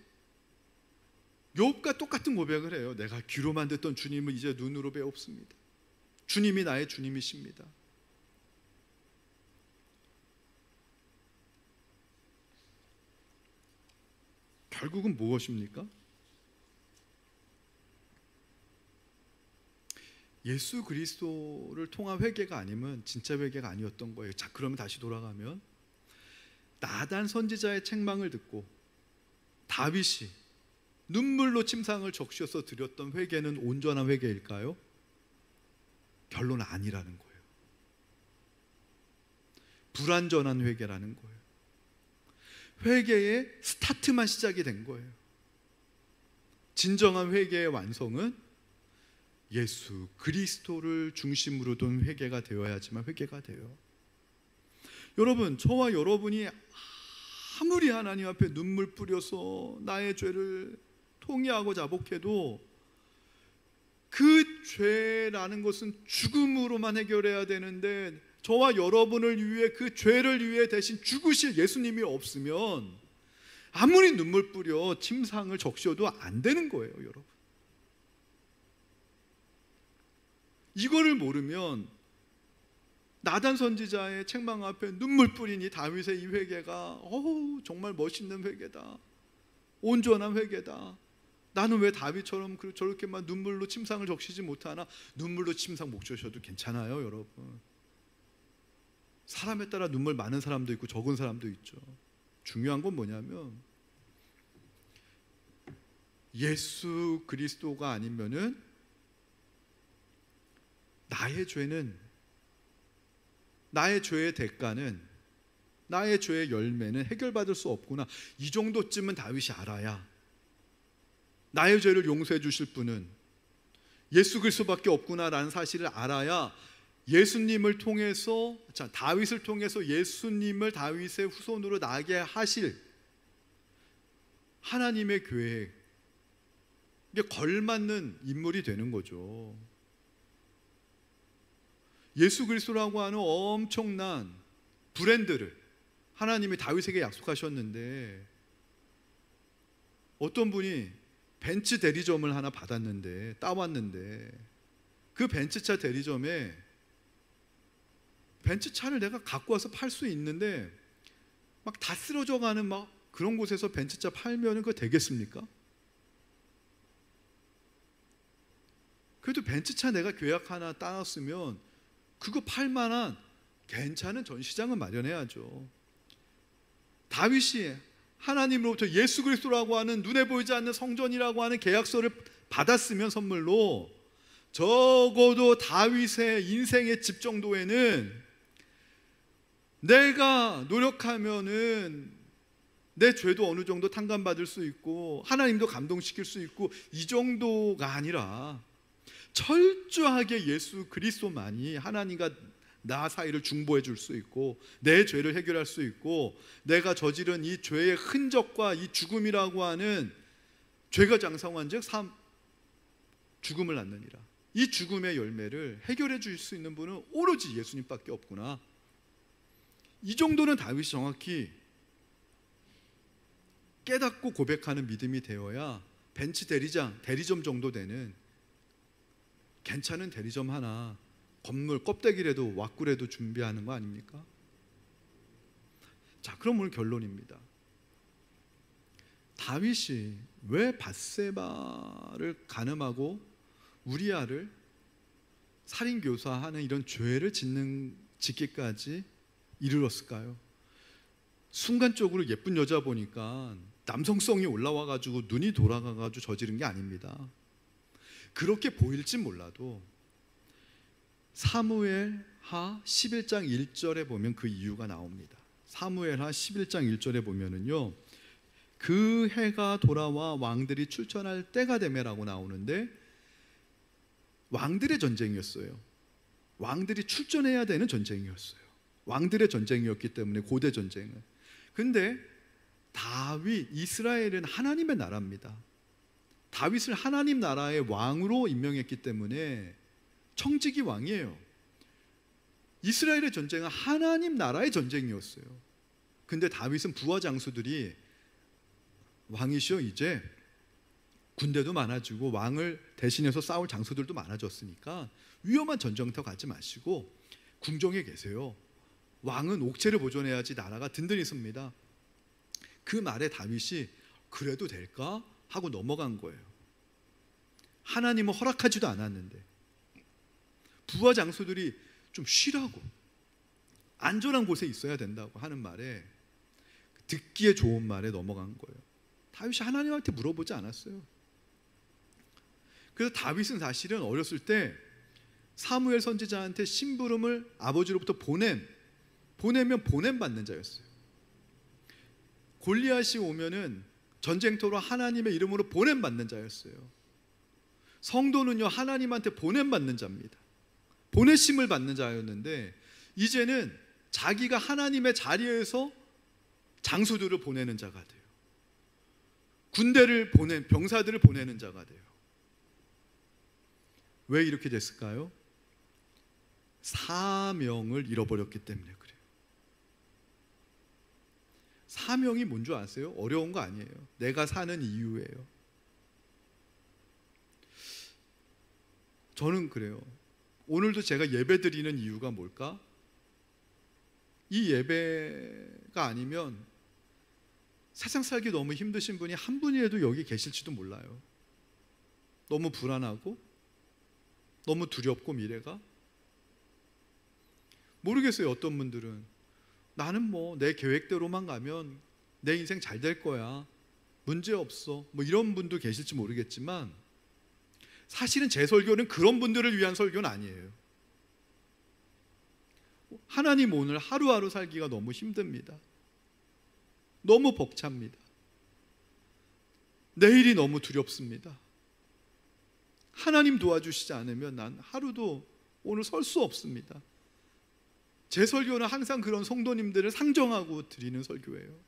욥과 똑같은 고백을 해요. 내가 귀로만 듣던 주님을 이제 눈으로 배웁습니다. 주님이 나의 주님이십니다. 결국은 무엇입니까? 예수 그리스도를 통한 회개가 아니면 진짜 회개가 아니었던 거예요. 자, 그러면 다시 돌아가면 나단 선지자의 책망을 듣고 다윗이 눈물로 침상을 적셔서 드렸던 회개는 온전한 회개일까요? 결론은 아니라는 거예요. 불완전한 회개라는 거예요. 회개의 스타트만 시작이 된 거예요. 진정한 회개의 완성은 예수 그리스도를 중심으로 둔 회개가 되어야지만 회개가 돼요. 여러분, 저와 여러분이 아무리 하나님 앞에 눈물 뿌려서 나의 죄를 통회하고 자복해도 그 죄라는 것은 죽음으로만 해결해야 되는데, 저와 여러분을 위해 그 죄를 위해 대신 죽으실 예수님이 없으면 아무리 눈물 뿌려 침상을 적셔도 안 되는 거예요, 여러분. 이거를 모르면 나단 선지자의 책망 앞에 눈물 뿌린 이 다윗의 이 회개가 정말 멋있는 회개다, 온전한 회개다, 나는 왜 다윗처럼 저렇게만 눈물로 침상을 적시지 못하나? 눈물로 침상 못 적셔도 괜찮아요, 여러분. 사람에 따라 눈물 많은 사람도 있고 적은 사람도 있죠. 중요한 건 뭐냐면 예수 그리스도가 아니면은 나의 죄는, 나의 죄의 대가는, 나의 죄의 열매는 해결받을 수 없구나. 이 정도쯤은 다윗이 알아야, 나의 죄를 용서해 주실 분은 예수 그리스도밖에 없구나라는 사실을 알아야 예수님을 통해서, 다윗을 통해서 예수님을 다윗의 후손으로 나게 하실 하나님의 계획, 이게 걸맞는 인물이 되는 거죠. 예수 그리스도라고 하는 엄청난 브랜드를 하나님이 다윗에게 약속하셨는데, 어떤 분이 벤츠 대리점을 하나 받았는데, 따왔는데, 그 벤츠차 대리점에 벤츠차를 내가 갖고 와서 팔 수 있는데 막 다 쓰러져 가는 막 그런 곳에서 벤츠차 팔면 그거 되겠습니까? 그래도 벤츠차 내가 계약 하나 따놨으면 그거 팔만한 괜찮은 전시장을 마련해야죠. 다윗이 하나님으로부터 예수 그리스도라고 하는 눈에 보이지 않는 성전이라고 하는 계약서를 받았으면 선물로, 적어도 다윗의 인생의 집 정도에는 내가 노력하면은 내 죄도 어느 정도 탕감받을 수 있고 하나님도 감동시킬 수 있고, 이 정도가 아니라 철저하게 예수 그리스도만이 하나님과 나 사이를 중보해 줄 수 있고 내 죄를 해결할 수 있고 내가 저지른 이 죄의 흔적과 이 죽음이라고 하는 죄가 장성한 즉 죽음을 낳느니라. 이 죽음의 열매를 해결해 줄 수 있는 분은 오로지 예수님밖에 없구나. 이 정도는 다윗이 정확히 깨닫고 고백하는 믿음이 되어야 벤치 대리점 정도 되는 괜찮은 대리점 하나, 건물 껍데기라도 왁구라도 준비하는 거 아닙니까? 자, 그럼 오늘 결론입니다. 다윗이 왜 밧세바를 간음하고 우리아를 살인교사하는 이런 죄를 짓기까지 이르렀을까요? 순간적으로 예쁜 여자 보니까 남성성이 올라와가지고 눈이 돌아가가지고 저지른 게 아닙니다. 그렇게 보일진 몰라도 사무엘하 11장 1절에 보면 그 이유가 나옵니다. 사무엘하 11장 1절에 보면은요, 그 해가 돌아와 왕들이 출전할 때가 되매라고 나오는데 왕들의 전쟁이었어요. 왕들이 출전해야 되는 전쟁이었어요. 왕들의 전쟁이었기 때문에 고대 전쟁은. 근데 다윗, 이스라엘은 하나님의 나라입니다. 다윗을 하나님 나라의 왕으로 임명했기 때문에 청지기 왕이에요. 이스라엘의 전쟁은 하나님 나라의 전쟁이었어요. 근데 다윗은 부하 장수들이 왕이시여 이제 군대도 많아지고 왕을 대신해서 싸울 장수들도 많아졌으니까 위험한 전쟁터 가지 마시고 궁정에 계세요. 왕은 옥체를 보존해야지 나라가 든든히 섭니다. 그 말에 다윗이 그래도 될까? 하고 넘어간 거예요. 하나님은 허락하지도 않았는데 부하 장수들이 좀 쉬라고 안전한 곳에 있어야 된다고 하는 말에 듣기에 좋은 말에 넘어간 거예요. 다윗이 하나님한테 물어보지 않았어요. 그래서 다윗은 사실은 어렸을 때 사무엘 선지자한테 심부름을 아버지로부터 보내면 보냄받는 자였어요. 골리앗이 오면은 전쟁터로 하나님의 이름으로 보냄받는 자였어요. 성도는요 하나님한테 보냄받는 자입니다. 보내심을 받는 자였는데 이제는 자기가 하나님의 자리에서 장수들을 보내는 자가 돼요. 군대를 병사들을 보내는 자가 돼요. 왜 이렇게 됐을까요? 사명을 잃어버렸기 때문에 그래요. 사명이 뭔 줄 아세요? 어려운 거 아니에요. 내가 사는 이유예요. 저는 그래요. 오늘도 제가 예배 드리는 이유가 뭘까? 이 예배가 아니면 세상 살기 너무 힘드신 분이 한 분이라도 여기 계실지도 몰라요. 너무 불안하고 너무 두렵고 미래가 모르겠어요. 어떤 분들은 나는 뭐 내 계획대로만 가면 내 인생 잘 될 거야, 문제 없어, 뭐 이런 분도 계실지 모르겠지만 사실은 제 설교는 그런 분들을 위한 설교는 아니에요. 하나님 오늘 하루하루 살기가 너무 힘듭니다. 너무 벅찹니다. 내일이 너무 두렵습니다. 하나님 도와주시지 않으면 난 하루도 오늘 설 수 없습니다. 제 설교는 항상 그런 성도님들을 상정하고 드리는 설교예요.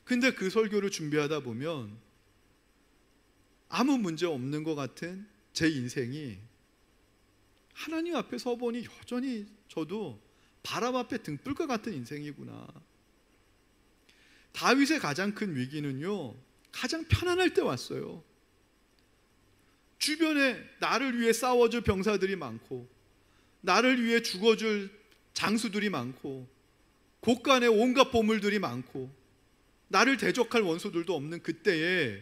근데 그 설교를 준비하다 보면 아무 문제 없는 것 같은 제 인생이 하나님 앞에 서보니 여전히 저도 바람 앞에 등불과 같은 인생이구나. 다윗의 가장 큰 위기는요 가장 편안할 때 왔어요. 주변에 나를 위해 싸워줄 병사들이 많고 나를 위해 죽어줄 장수들이 많고 곳간에 온갖 보물들이 많고 나를 대적할 원수들도 없는 그때에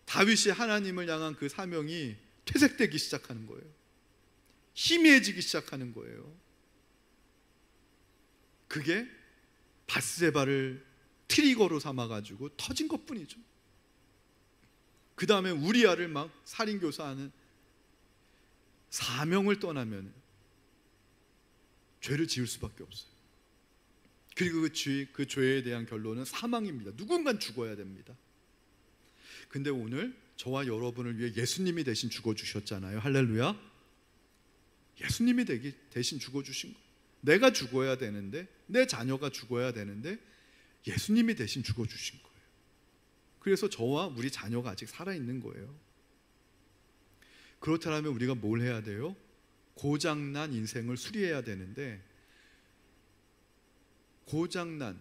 다윗이 하나님을 향한 그 사명이 퇴색되기 시작하는 거예요. 희미해지기 시작하는 거예요. 그게 밧세바를 트리거로 삼아가지고 터진 것뿐이죠. 그 다음에 우리아를 막 살인교사하는 사명을 떠나면 죄를 지을 수밖에 없어요. 그리고 그 죄에 대한 결론은 사망입니다. 누군간 죽어야 됩니다. 근데 오늘 저와 여러분을 위해 예수님이 대신 죽어주셨잖아요. 할렐루야. 예수님이 대신 죽어주신 거예요. 내가 죽어야 되는데, 내 자녀가 죽어야 되는데 예수님이 대신 죽어주신 거예요. 그래서 저와 우리 자녀가 아직 살아있는 거예요. 그렇다면 우리가 뭘 해야 돼요? 고장난 인생을 수리해야 되는데, 고장난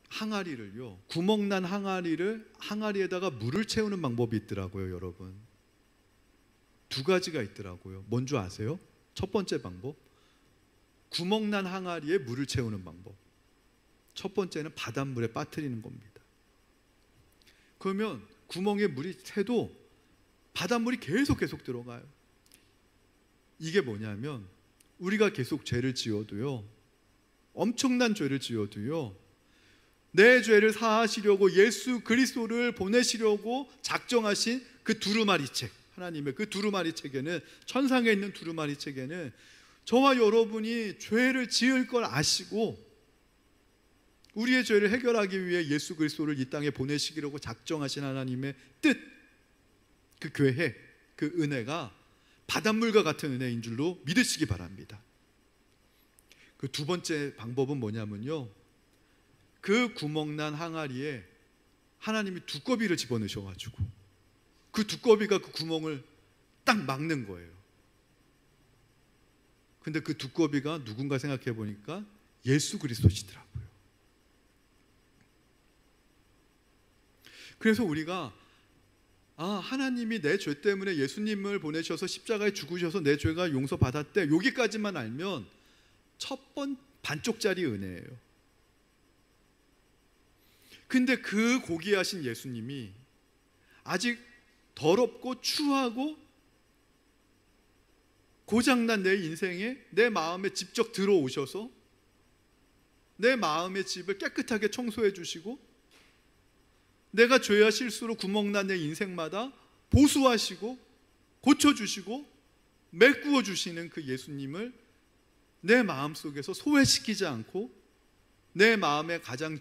항아리를요, 구멍난 항아리에다가 물을 채우는 방법이 있더라고요. 여러분, 두 가지가 있더라고요. 뭔 줄 아세요? 첫 번째 방법, 구멍난 항아리에 물을 채우는 방법. 첫 번째는 바닷물에 빠뜨리는 겁니다. 그러면 구멍에 물이 새도 바닷물이 계속 들어가요. 이게 뭐냐면, 우리가 계속 죄를 지어도요, 엄청난 죄를 지어도요, 내 죄를 사하시려고 예수 그리스도를 보내시려고 작정하신 그 두루마리책, 하나님의 그 두루마리책에는, 천상에 있는 두루마리책에는 저와 여러분이 죄를 지을 걸 아시고 우리의 죄를 해결하기 위해 예수 그리스도를 이 땅에 보내시기로 작정하신 하나님의 뜻, 그 계획, 그 은혜가 바닷물과 같은 은혜인 줄로 믿으시기 바랍니다. 그 두 번째 방법은 뭐냐면요, 그 구멍난 항아리에 하나님이 두꺼비를 집어넣으셔가지고 그 두꺼비가 그 구멍을 딱 막는 거예요. 근데 그 두꺼비가 누군가 생각해 보니까 예수 그리스도시더라고요. 그래서 우리가 하나님이 내 죄 때문에 예수님을 보내셔서 십자가에 죽으셔서 내 죄가 용서받았대, 여기까지만 알면 반쪽짜리 은혜예요. 근데 그 고귀하신 예수님이 아직 더럽고 추하고 고장난 내 인생에, 내 마음에 직접 들어오셔서 내 마음의 집을 깨끗하게 청소해 주시고, 내가 죄와 실수로 구멍난 내 인생마다 보수하시고 고쳐주시고 메꾸어 주시는 그 예수님을 내 마음속에서 소외시키지 않고 내 마음의 가장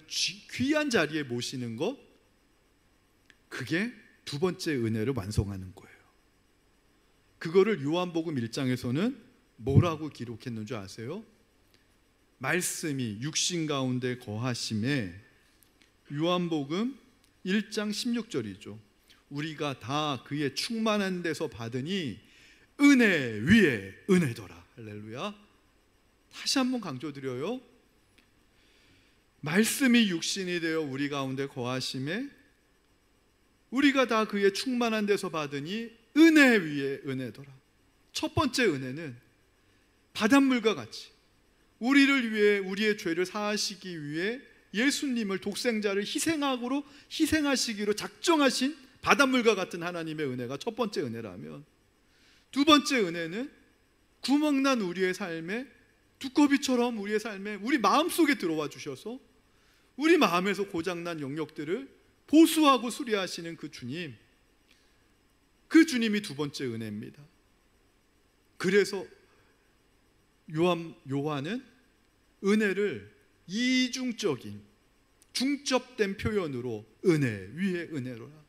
귀한 자리에 모시는 것, 그게 두 번째 은혜를 완성하는 거예요. 그거를 요한복음 1장에서는 뭐라고 기록했는 줄 아세요? 말씀이 육신 가운데 거하심에, 요한복음 1장 16절이죠. 우리가 다 그의 충만한 데서 받으니 은혜 위에 은혜더라. 할렐루야. 다시 한번 강조드려요. 말씀이 육신이 되어 우리 가운데 거하심에 우리가 다 그의 충만한 데서 받으니 은혜 위에 은혜더라. 첫 번째 은혜는 바닷물과 같이 우리를 위해, 우리의 죄를 사하시기 위해 예수님을, 독생자를 희생하시기로 작정하신 바닷물과 같은 하나님의 은혜가 첫 번째 은혜라면, 두 번째 은혜는 구멍난 우리의 삶에, 두꺼비처럼 우리의 삶에, 우리 마음속에 들어와 주셔서 우리 마음에서 고장난 영역들을 보수하고 수리하시는 그 주님, 그 주님이 두 번째 은혜입니다. 그래서 요한은 은혜를 이중적인, 중첩된 표현으로 은혜 위에 은혜로라.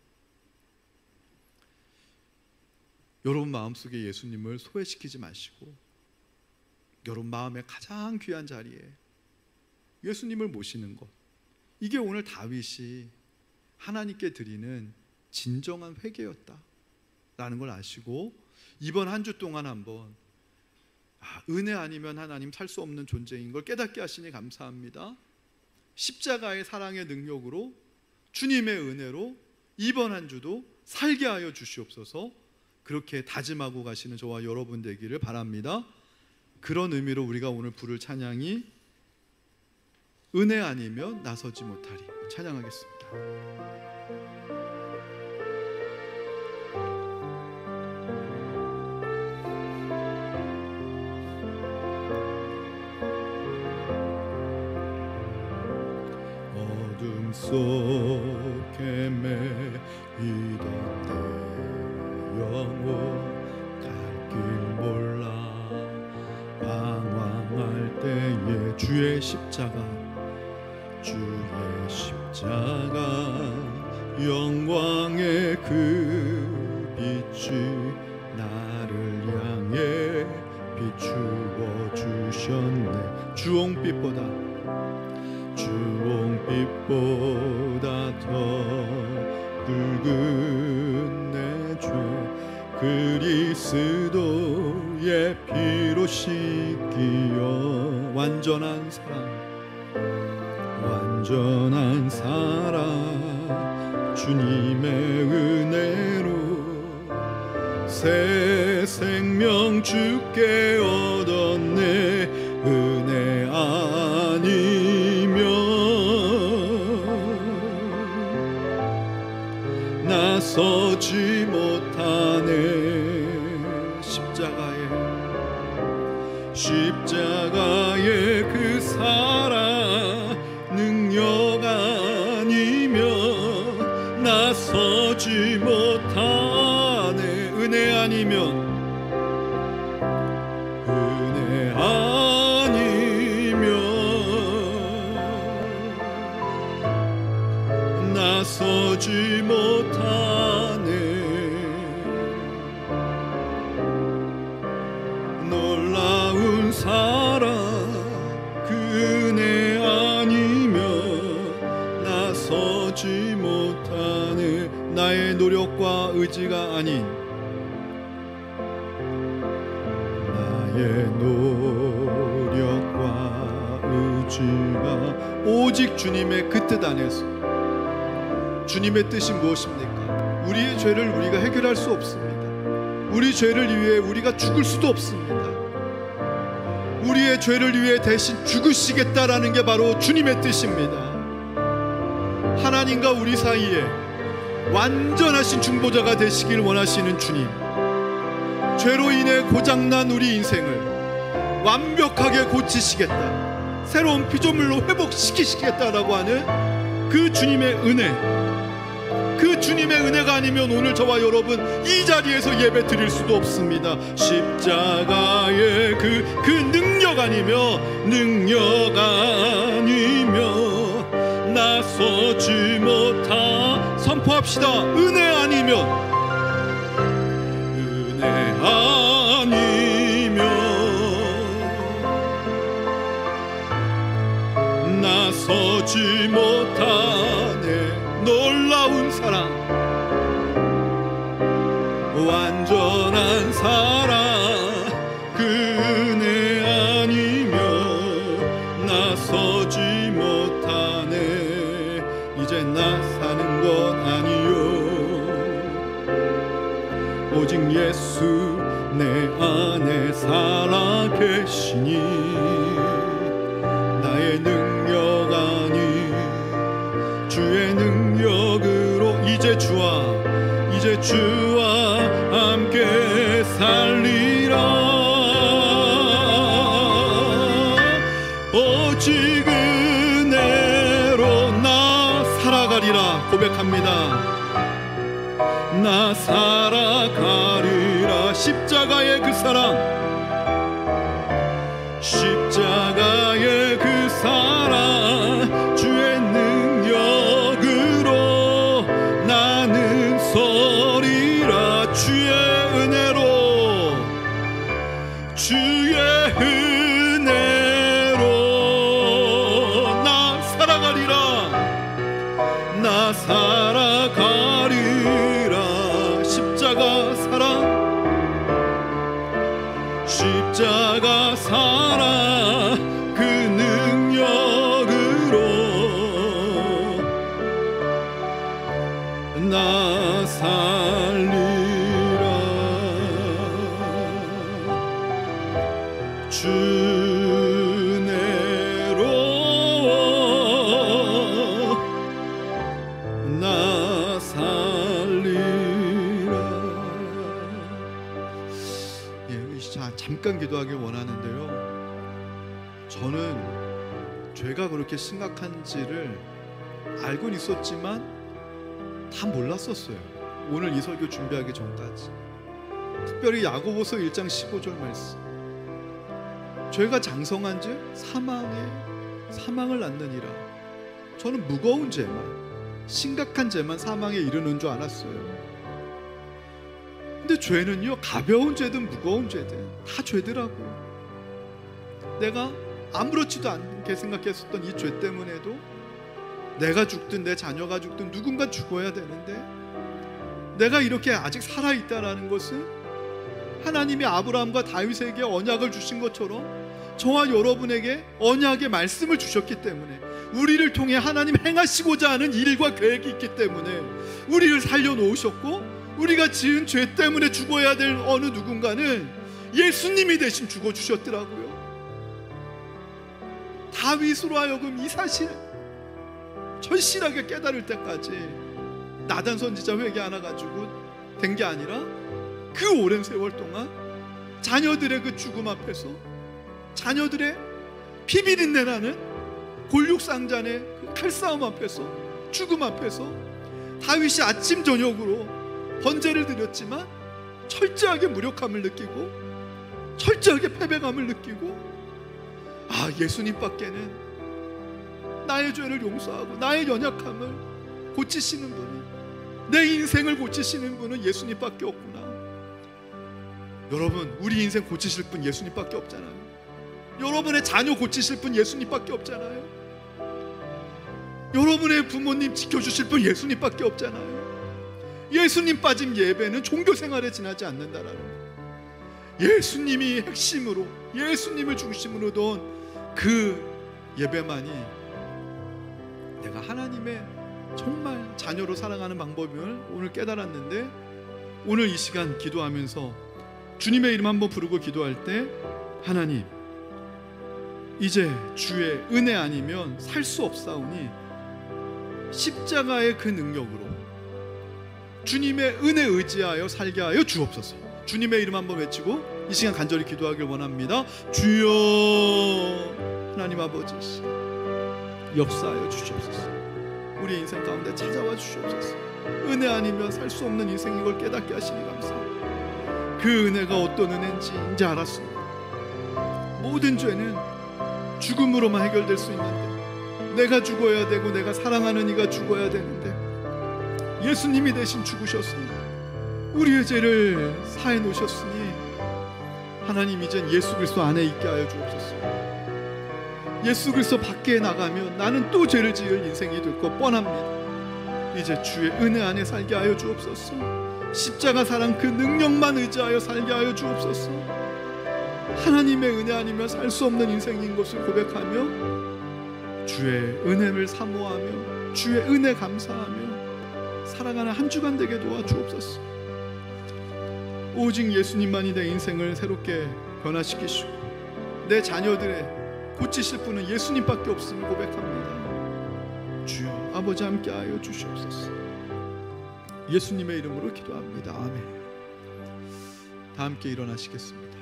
여러분 마음속에 예수님을 소외시키지 마시고 여러분 마음의 가장 귀한 자리에 예수님을 모시는 것, 이게 오늘 다윗이 하나님께 드리는 진정한 회개였다라는 걸 아시고, 이번 한 주 동안 한번 은혜 아니면 하나님 살 수 없는 존재인 걸 깨닫게 하시니 감사합니다. 십자가의 사랑의 능력으로, 주님의 은혜로 이번 한 주도 살게 하여 주시옵소서. 그렇게 다짐하고 가시는 저와 여러분 되기를 바랍니다. 그런 의미로 우리가 오늘 부를 찬양이 은혜 아니면 나서지 못하리, 찬양하겠습니다. 어둠 속에 매이던 내 영혼 갈 길 몰라 방황할 때에 주의 십자가 영광의 그 빛이 나를 향해 비추어 주셨네. 주홍빛보다 더 붉은 내 죄 그리스도의 피로 씻기어 완전한 사랑 주님의 은혜로 새 생명 주께 얻었네. 은혜 아니면 나서지 못하네. 십자가의 그 사랑 능력 아니면 나서지 못하네. 은혜 아니면 나서지 못하네. 놀라운 사랑 그 은혜 아니면 나서지 못하네. 나의 노력과 의지가 아닌 나의 노력과 의지가 오직 주님의 그 뜻 안에서. 주님의 뜻이 무엇입니까? 우리의 죄를 우리가 해결할 수 없습니다. 우리 죄를 위해 우리가 죽을 수도 없습니다. 우리의 죄를 위해 대신 죽으시겠다라는 게 바로 주님의 뜻입니다. 하나님과 우리 사이에 완전하신 중보자가 되시길 원하시는 주님, 죄로 인해 고장난 우리 인생을 완벽하게 고치시겠다, 새로운 피조물로 회복시키시겠다라고 하는 그 주님의 은혜, 그 주님의 은혜가 아니면 오늘 저와 여러분 이 자리에서 예배 드릴 수도 없습니다. 십자가의 그 능력 아니며 나서지 못하. 선포합시다. 은혜 아니면 나서지 못하네. 놀라운 사랑, 완전한 사랑 그 은혜 아니면 나서지 못하네. 이제 나 사는 건 아니요, 오직 예수 내 안에 살아계시니 나의 능력 아니 주의 능력으로 이제 주와 함께 살리라. 오직 은혜로 나 살아가리라 고백합니다. 나 살아가리라. 십자가의 그 사랑, 십자가의 그 사랑 주의 능력으로 나는 서리라. 주의 은혜로 나 살아가리라. 나 살아가리라. 십자가 사랑 그 능력으로 나 살리라. 주 은혜로 나 살리라. 잠깐 기도하길 원하는데요, 저는 죄가 그렇게 심각한지를 알고는 있었지만 다 몰랐었어요. 오늘 이 설교 준비하기 전까지. 특별히 야고보서 1장 15절 말씀, 죄가 장성한즉 사망을 낳느니라. 저는 무거운 죄만, 심각한 죄만 사망에 이르는 줄 알았어요. 근데 죄는요, 가벼운 죄든 무거운 죄든 다 죄더라고요. 내가 아무렇지도 않게 생각했었던 이 죄 때문에도 내가 죽든 내 자녀가 죽든 누군가 죽어야 되는데, 내가 이렇게 아직 살아있다라는 것은 하나님이 아브라함과 다윗에게 언약을 주신 것처럼 저와 여러분에게 언약의 말씀을 주셨기 때문에, 우리를 통해 하나님 행하시고자 하는 일과 계획이 있기 때문에 우리를 살려놓으셨고, 우리가 지은 죄 때문에 죽어야 될 어느 누군가는 예수님이 대신 죽어주셨더라고요. 다윗으로 하여금 이 사실 절실하게 깨달을 때까지 나단 선지자 회개 하나 가지고 된 게 아니라, 그 오랜 세월 동안 자녀들의 그 죽음 앞에서, 자녀들의 피비린내 나는 골육상잔의 그 칼싸움 앞에서, 죽음 앞에서 다윗이 아침 저녁으로 번제를 드렸지만 철저하게 무력함을 느끼고, 철저하게 패배감을 느끼고, 예수님밖에는 나의 죄를 용서하고 나의 연약함을 고치시는 분은, 내 인생을 고치시는 분은 예수님밖에 없구나. 여러분, 우리 인생 고치실 분 예수님밖에 없잖아요. 여러분의 자녀 고치실 분 예수님밖에 없잖아요. 여러분의 부모님 지켜주실 분 예수님밖에 없잖아요. 예수님 빠진 예배는 종교 생활에 지나지 않는다라는 거예요. 예수님이 핵심으로, 예수님을 중심으로 둔 그 예배만이 내가 하나님의 정말 자녀로 살아가는 방법을 오늘 깨달았는데, 오늘 이 시간 기도하면서 주님의 이름 한번 부르고 기도할 때, 하나님, 이제 주의 은혜 아니면 살 수 없사오니 십자가의 그 능력으로 주님의 은혜 의지하여 살게 하여 주옵소서. 주님의 이름 한번 외치고 이 시간 간절히 기도하길 원합니다. 주여, 하나님 아버지, 역사하여 주시옵소서. 우리 인생 가운데 찾아와 주시옵소서. 은혜 아니면 살 수 없는 인생인 걸 깨닫게 하시니 감사합니다. 그 은혜가 어떤 은혜인지 이제 알았습니다. 모든 죄는 죽음으로만 해결될 수 있는데, 내가 죽어야 되고 내가 사랑하는 이가 죽어야 되는데, 예수님이 대신 죽으셨습니다. 우리의 죄를 사해 놓으셨으니 하나님, 이젠 예수 그리스도 안에 있게 하여 주옵소서. 예수 그리스도 밖에 나가면 나는 또 죄를 지을 인생이 될 것 뻔합니다. 이제 주의 은혜 안에 살게 하여 주옵소서. 십자가 사랑 그 능력만 의지하여 살게 하여 주옵소서. 하나님의 은혜 아니면 살 수 없는 인생인 것을 고백하며 주의 은혜를 사모하며 주의 은혜 감사하며 살아가는 한 주간 되게 도와주옵소서. 오직 예수님만이 내 인생을 새롭게 변화시키시고 내 자녀들의 고치실 분은 예수님밖에 없음을 고백합니다. 주여 아버지 함께하여 주시옵소서. 예수님의 이름으로 기도합니다. 아멘. 다 함께 일어나시겠습니다.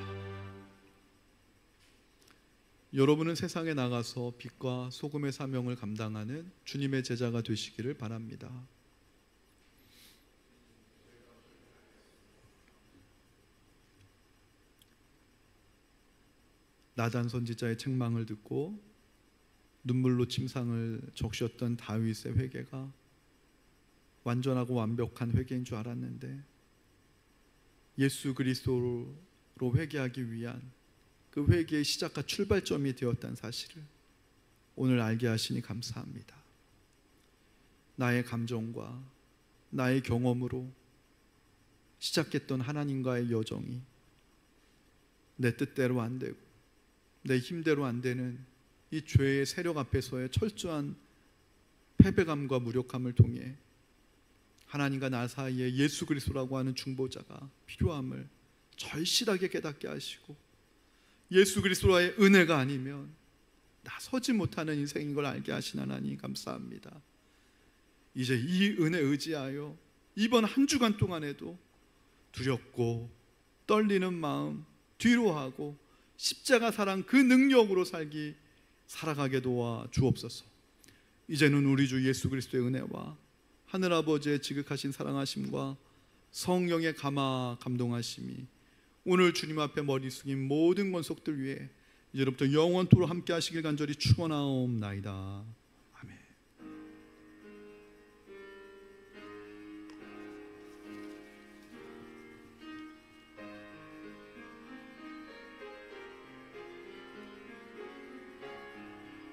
여러분은 세상에 나가서 빛과 소금의 사명을 감당하는 주님의 제자가 되시기를 바랍니다. 나단 선지자의 책망을 듣고 눈물로 침상을 적셨던 다윗의 회개가 완전하고 완벽한 회개인 줄 알았는데, 예수 그리스도로 회개하기 위한 그 회개의 시작과 출발점이 되었다는 사실을 오늘 알게 하시니 감사합니다. 나의 감정과 나의 경험으로 시작했던 하나님과의 여정이 내 뜻대로 안 되고 내 힘대로 안 되는 이 죄의 세력 앞에서의 철저한 패배감과 무력함을 통해 하나님과 나 사이에 예수 그리스도라고 하는 중보자가 필요함을 절실하게 깨닫게 하시고, 예수 그리스도의 은혜가 아니면 나서지 못하는 인생인 걸 알게 하신 하나님 감사합니다. 이제 이 은혜 의지하여 이번 한 주간 동안에도 두렵고 떨리는 마음 뒤로 하고 십자가 사랑 그 능력으로 살아가게 도와 주옵소서. 이제는 우리 주 예수 그리스도의 은혜와 하늘아버지의 지극하신 사랑하심과 성령의 감동하심이 오늘 주님 앞에 머리 숙인 모든 권속들 위에 이제부터 영원토록 함께 하시길 간절히 축원하옵나이다.